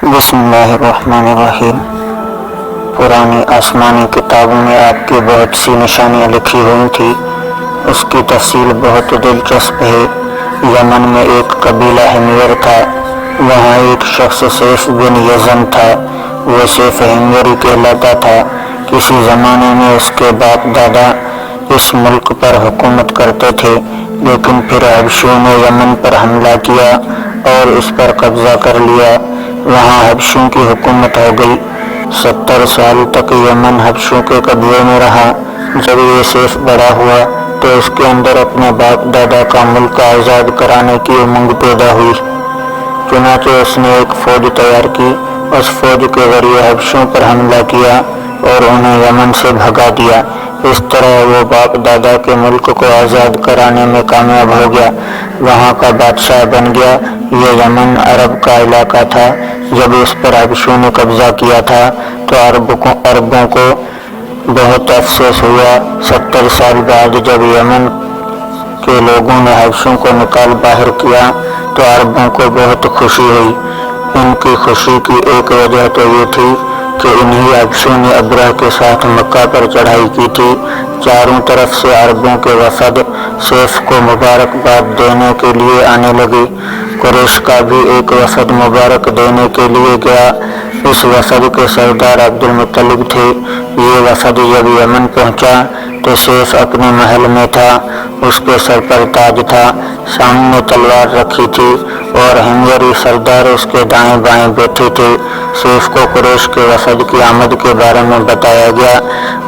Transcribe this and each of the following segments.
بسم اللہ الرحمن الرحیم۔ پرانی آسمانی کتابوں میں آپ کی بہت سی نشانیاں لکھی ہوئی تھی، اس کی تفصیل بہت دلچسپ ہے۔ یمن میں ایک قبیلہ حمیر تھا، وہاں ایک شخص سیف بن یزن تھا، وہ سیف حمیر کہلاتا تھا۔ کسی زمانے میں اس کے باپ دادا اس ملک پر حکومت کرتے تھے، لیکن پھر حبشیوں نے یمن پر حملہ کیا اور اس پر قبضہ کر لیا، وہاں حبشیوں کی حکومت ہو گئی۔ 70 سال تک یمن حبشیوں کے قبضے میں رہا۔ جب یہ سیف بڑا ہوا تو اس کے اندر اپنے باپ دادا کا ملک آزاد کرانے کی امنگ پیدا ہوئی، چنانچہ اس نے ایک فوج تیار کی، اس فوج کے ذریعے حبشیوں پر حملہ کیا اور انہیں یمن سے بھگا دیا۔ اس طرح وہ باپ دادا کے ملک کو آزاد کرانے میں کامیاب ہو گیا، وہاں کا بادشاہ بن گیا۔ یہ یمن عرب کا علاقہ تھا۔ جب اس پر حبشیوں نے قبضہ کیا تھا تو عربوں کو بہت افسوس ہوا۔ 70 سال بعد جب یمن کے لوگوں نے حبشیوں کو نکال باہر کیا تو عربوں کو بہت خوشی ہوئی۔ ان کی خوشی کی ایک وجہ تو یہ تھی کہ انہی حبشیوں نے ابرہ کے ساتھ مکہ پر چڑھائی کی تھی۔ چاروں طرف سے عربوں کے وفد سیف کو مبارکباد دینے کے لیے آنے لگے۔ قریش کا بھی ایک وفد مبارک دینے کے لیے گیا۔ اس وفد کے سردار عبد المطلب تھے۔ یہ وفد جب یمن پہنچا تو سیف اپنے محل میں تھا، اس کے سر پر تاج تھا، سامنے تلوار رکھی تھی اور حموری سردار اس کے دائیں بائیں بیٹھے تھے۔ سیف کو قریش کے وفد کی آمد کے بارے میں بتایا گیا۔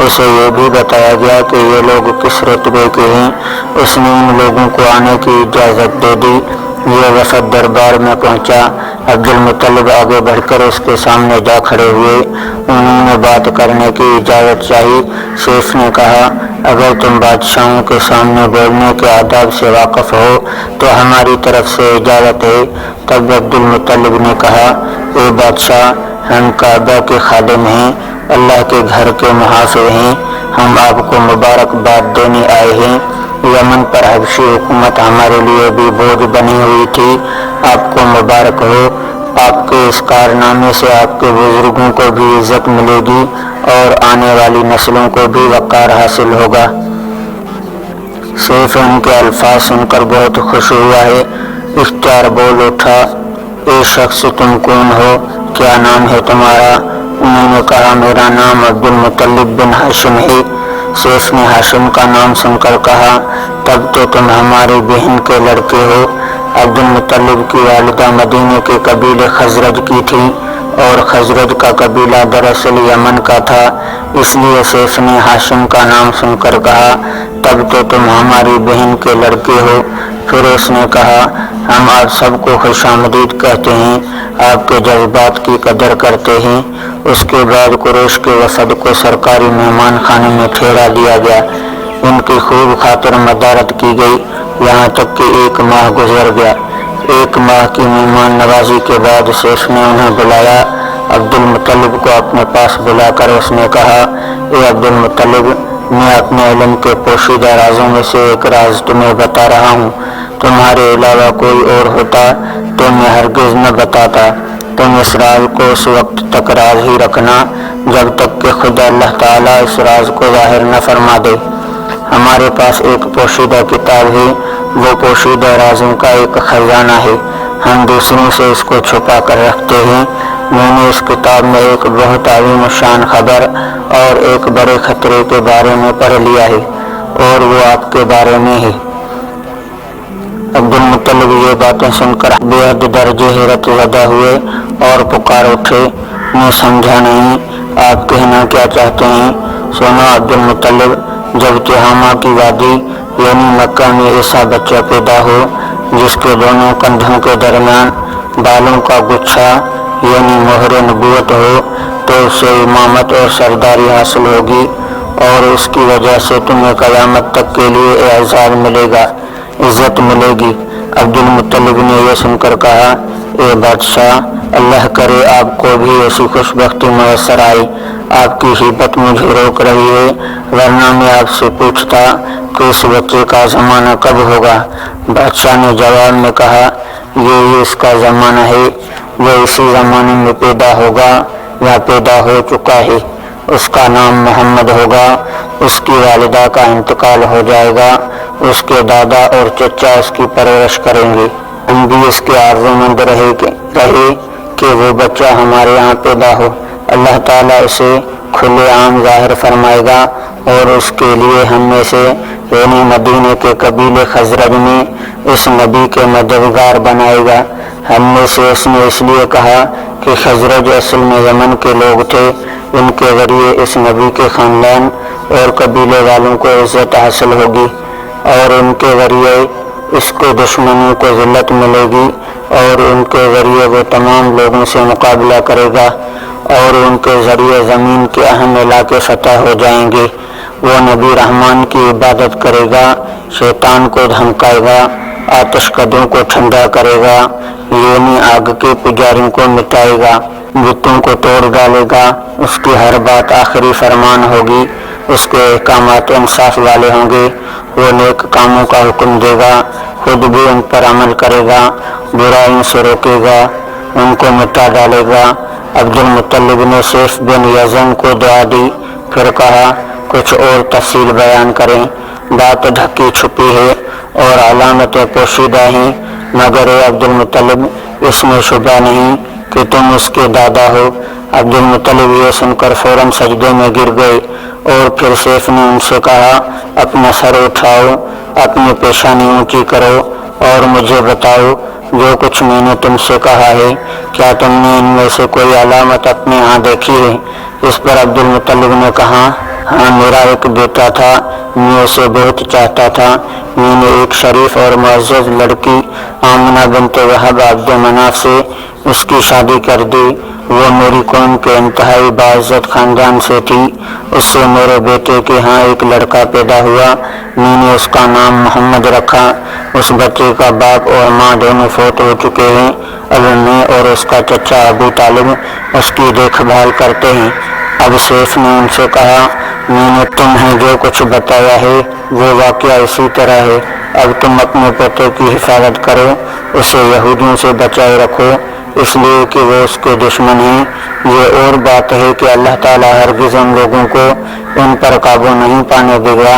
اسے یہ بھی بتایا گیا کہ یہ لوگ کس رتبے کے ہیں۔ اس نے ان لوگوں کو آنے کی اجازت دے دی۔ یہ وفد دربار میں پہنچا۔ عبد المطلب آگے بڑھ کر اس کے سامنے جا کھڑے ہوئے۔ انہوں نے بات کرنے کی اجازت چاہی۔ سیف نے کہا، اگر تم بادشاہوں کے سامنے بولنے کے آداب سے واقف ہو تو ہماری طرف سے اجازت ہے۔ تب عبد المطلب نے کہا، اے بادشاہ، ہم کعبہ کے خادم ہیں، اللہ کے گھر کے محافظ ہیں، ہم آپ کو مبارکباد دینے آئے ہیں۔ یمن پر حبشی حکومت ہمارے لیے بھی بوجھ بنی ہوئی تھی، آپ کو مبارک ہو۔ آپ کے اس کارنامے سے آپ کے بزرگوں کو بھی عزت ملے گی اور آنے والی نسلوں کو بھی وقار حاصل ہوگا۔ سیف ان کے الفاظ سن کر بہت خوش ہوا ہے۔ اختیار بول اٹھا، اے شخص تم کون ہو، کیا نام ہے تمہارا؟ انہوں نے کہا، میرا نام عبد المطلب بن ہاشم ہے۔ سیف نے ہاشم کا نام سن کر کہا، تب تو تم ہماری بہن کے لڑکے ہو۔ عبد المطلب کی والدہ مدینے کے قبیلے خزرج کی تھی اور خزرج کا قبیلہ دراصل یمن کا تھا، اس لیے سیف نے ہاشم کا نام سن کر کہا، تب تو تم ہماری بہن کے لڑکے ہو۔ پھر اس نے کہا، ہم آپ سب کو خوش آمدید کہتے ہیں، آپ کے جذبات کی قدر کرتے ہیں۔ اس کے بعد قریش کے وفد کو سرکاری مہمان خانے میں ٹھہرا دیا گیا، ان کی خوب خاطر مدارت کی گئی، یہاں تک کہ 1 ماہ گزر گیا۔ 1 ماہ کی مہمان نوازی کے بعد سیف نے انہیں بلایا۔ عبد المطلب کو اپنے پاس بلا کر اس نے کہا، اے عبد المطلب، میں اپنے علم کے پوشیدہ رازوں میں سے ایک راز تمہیں بتا رہا ہوں، تمہارے علاوہ کوئی اور ہوتا تو میں ہرگز نہ بتاتا۔ تم اس راز کو اس وقت تک راز ہی رکھنا جب تک کہ خدا اللہ تعالیٰ اس راز کو ظاہر نہ فرما دے۔ ہمارے پاس ایک پوشیدہ کتاب ہے، وہ پوشیدہ رازوں کا ایک خزانہ ہے، ہم دوسروں سے اس کو چھپا کر رکھتے ہیں۔ میں نے اس کتاب میں ایک بہت عظیم شان خبر اور ایک بڑے خطرے کے بارے میں پڑھ لیا ہے، اور وہ آپ کے بارے میں ہے۔ عبد المطلب یہ باتیں سن کر بے حد درجے حیرت زدہ ہوئے اور پکار اٹھے، میں سمجھا نہیں، آپ کہنا کیا چاہتے ہیں؟ سنو عبد المطلب، جب تہامہ کی وادی یعنی مکہ میں ایسا بچہ پیدا ہو جس کے دونوں کندھوں کے درمیان بالوں کا گچھا یعنی مہر نبوت ہو تو اسے امامت اور سرداری حاصل ہوگی اور اس کی وجہ سے تمہیں قیامت تک کے لیے اعزاز ملے گا، عزت ملے گی۔ عبد المطلب نے یہ سن کر کہا، اے بادشاہ، اللہ کرے آپ کو بھی ایسی خوش بختی میسر آئی، آپ کی ہیبت مجھے روک رہی ہے، ورنہ میں آپ سے پوچھتا کہ اس بچے کا زمانہ کب ہوگا۔ بادشاہ نے جواب میں کہا، یہ اس کا زمانہ ہے، وہ اسی زمانے میں پیدا ہوگا یا پیدا ہو چکا ہے۔ اس کا نام محمد ہوگا۔ اس کی والدہ کا انتقال ہو جائے گا، اس کے دادا اور چچا اس کی پرورش کریں گے۔ ہم بھی اس کے آرزو مند رہے کہ وہ بچہ ہمارے یہاں پیدا ہو۔ اللہ تعالیٰ اسے کھلے عام ظاہر فرمائے گا اور اس کے لیے ہم میں سے یعنی مدینے کے قبیلے خزرج میں اس نبی کے مددگار بنائے گا۔ ہم میں سے اس نے اس لیے کہا کہ خزرج اصل میں یمن کے لوگ تھے، ان کے ذریعے اس نبی کے خاندان اور قبیلے والوں کو عزت حاصل ہوگی اور ان کے ذریعے اس کو دشمنوں کو ذلت ملے گی اور ان کے ذریعے وہ تمام لوگوں سے مقابلہ کرے گا اور ان کے ذریعے زمین کے اہم علاقے فتح ہو جائیں گے۔ وہ نبی رحمان کی عبادت کرے گا، شیطان کو دھمکائے گا، آتش کدوں کو ٹھنڈا کرے گا، یعنی آگ کے پجاریوں کو مٹائے گا، بتوں کو توڑ ڈالے گا۔ اس کی ہر بات آخری فرمان ہوگی، اس کے احکامات انصاف والے ہوں گے۔ وہ نیک کاموں کا حکم دے گا، خود بھی ان پر عمل کرے گا، برائیوں سے روکے گا، ان کو مٹا ڈالے گا۔ عبد المطلب نے سیف بن یزن کو دعا دی، پھر کہا کچھ اور تفصیل بیان کریں۔ بات ڈھکی چھپی ہے اور علامتیں پوشیدہ ہیں، مگر اے عبد المطلب اس میں شبہ نہیں کہ تم اس کے دادا ہو۔ عبد المطلب یہ سن کر فوراً سجدے میں گر گئے اور پھر سیف نے ان سے کہا اپنا سر اٹھاؤ، اپنی پیشانی اونچی کرو اور مجھے بتاؤ جو کچھ میں نے تم سے کہا ہے، کیا تم نے ان میں سے کوئی علامت اپنے ہاں دیکھی ہے؟ اس پر عبد المطلب نے کہا ہاں، میرا ایک بیٹا تھا، میں اسے بہت چاہتا تھا۔ میں نے ایک شریف اور معزز لڑکی آمنہ بنت وہب عبد مناف سے اس کی شادی کر دی۔ وہ میری قوم کے انتہائی باعزت خاندان سے تھی۔ اس سے میرے بیٹے کے ہاں ایک لڑکا پیدا ہوا، میں نے اس کا نام محمد رکھا۔ اس بچے کا باپ اور ماں دونوں فوت ہو چکے ہیں، اب میں اور اس کا چچا ابو طالب اس کی دیکھ بھال کرتے ہیں۔ اب سیف نے ان سے کہا میں نے تمہیں جو کچھ بتایا ہے وہ واقعہ اسی طرح ہے، اب تم اپنے پوتے کی حفاظت کرو، اسے یہودیوں سے بچائے رکھو، اس لیے کہ وہ اس کے دشمن ہیں۔ یہ اور بات ہے کہ اللہ تعالیٰ ہرگز ان لوگوں کو ان پر قابو نہیں پانے دے گا،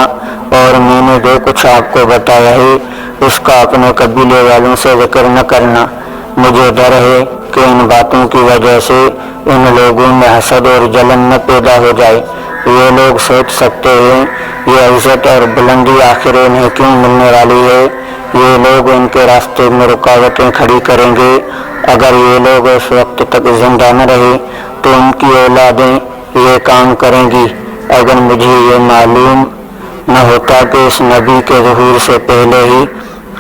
اور میں نے جو کچھ آپ کو بتایا ہے اس کا اپنے قبیلے والوں سے ذکر نہ کرنا۔ مجھے ڈر ہے کہ ان باتوں کی وجہ سے ان لوگوں میں حسد اور جلن نہ پیدا ہو جائے۔ یہ لوگ سوچ سکتے ہیں یہ عزت اور بلندی آخر انہیں کیوں ملنے والی ہے۔ یہ لوگ ان کے راستے میں رکاوٹیں کھڑی کریں گے۔ اگر یہ لوگ اس وقت تک زندہ نہ رہے تو ان کی اولادیں یہ کام کریں گی۔ اگر مجھے یہ معلوم نہ ہوتا کہ اس نبی کے ظہور سے پہلے ہی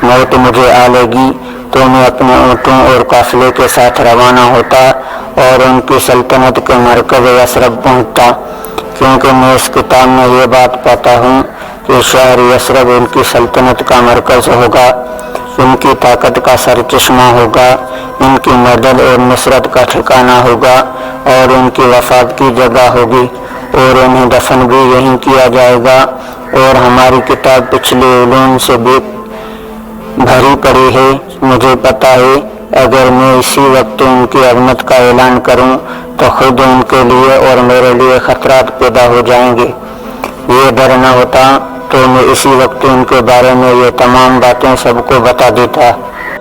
موت مجھے آ لے گی تو میں اپنے اونٹوں اور قافلے کے ساتھ روانہ ہوتا اور ان کی سلطنت کے مرکز یثرب پہنچتا، کیونکہ میں اس کتاب میں یہ بات پاتا ہوں کہ شہر یثرب ان کی سلطنت کا مرکز ہوگا، ان کی طاقت کا سرچشمہ ہوگا، ان کی مدد اور نصرت کا ٹھکانہ ہوگا اور ان کی وفات کی جگہ ہوگی، اور انہیں دفن بھی یہیں کیا جائے گا۔ اور ہماری کتاب پچھلے علوم سے بھی بھری پڑی ہے۔ مجھے پتا ہے اگر میں اسی وقت ان کی عظمت کا اعلان کروں تو خود ان کے لیے اور میرے لیے خطرات پیدا ہو جائیں گے۔ یہ ڈر نہ ہوتا تو میں اسی وقت ان کے بارے میں یہ تمام باتیں سب کو بتا دیتا،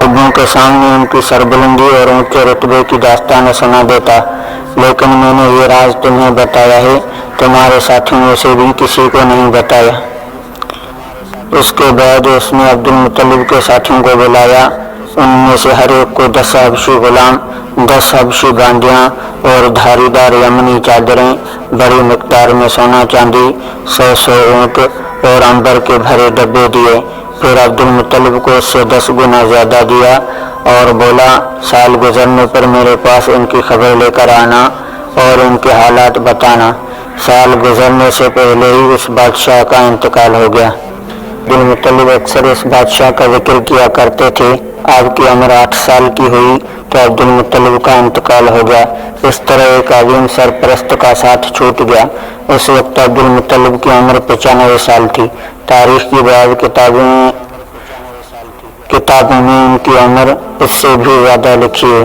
لوگوں کے سامنے ان کی سربلندی اور اونچے رتبے کی داستانیں سنا دیتا، لیکن میں نے یہ راز تمہیں بتایا ہے، تمہارے ساتھیوں میں سے بھی کسی کو نہیں بتایا۔ اس کے بعد اس نے عبد المطلب کے ساتھیوں کو بلایا، ان میں سے ہر ایک کو 10 حبشی غلام، 10 حبشی باندیاں اور دھاری دار یمنی چادریں، بڑی مقدار میں سونا چاندی، 100 اونٹ اور عنبر کے بھرے ڈبے دیے۔ پھر عبد المطلب کو اس سے 10 گنا زیادہ دیا اور بولا سال گزرنے پر میرے پاس ان کی خبر لے کر آنا اور ان کے حالات بتانا۔ سال گزرنے سے پہلے ہی اس بادشاہ کا انتقال ہو گیا۔ عبد المطلب اکثر اس بادشاہ کا ذکر کیا کرتے تھے۔ آپ کی عمر 8 سال کی ہوئی تو عبد المطلب کا انتقال ہو گیا۔ اس طرح ایک عظیم سرپرست کا ساتھ چھوٹ گیا۔ اس وقت عبد المطلب کی عمر 95 سال تھی۔ تاریخ کی بعض کتابوں میں ان کی عمر اس سے بھی زیادہ لکھی ہے۔